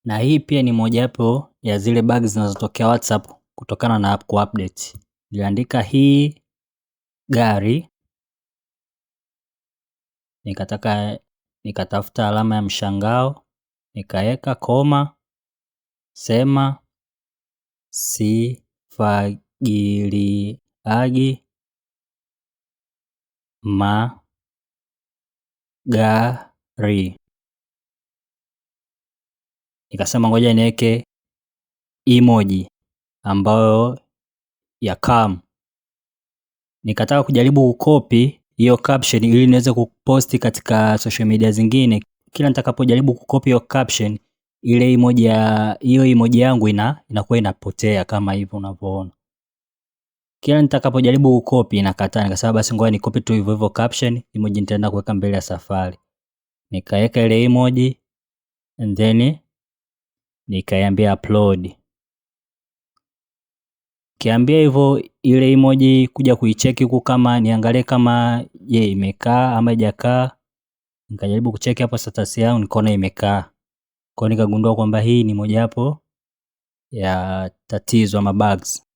Na hii pia ni mojawapo ya zile bugs zinazotokea WhatsApp kutokana na app ku-update. Niliandika hii gari, nikatafuta alama ya mshangao, nikaweka koma, sema sifagiliagi magari. Nikasema ngoja niweke emoji ambayo ya calm. Nikataka kujaribu kukopi hiyo caption ili niweze kuposti katika social media zingine. Kila nitakapojaribu kukopi hiyo caption, ile emoji ya hiyo emoji yangu inakuwa inapotea kama hivyo unavyoona. Kila nitakapojaribu kukopi inakataa. Nikasema basi ngoja nikopi tu hivyo hivyo caption, emoji nitaenda kuweka mbele ya safari. Nikaweka ile emoji and then nikaiambia upload. Kiambia hivyo ile emoji kuja kuicheki huku kama niangalie kama imekaa ama haijakaa. Nikajaribu kucheki hapo status yangu nikaona imekaa. Kwa hiyo nikagundua kwamba hii ni mojawapo ya tatizo ama bugs.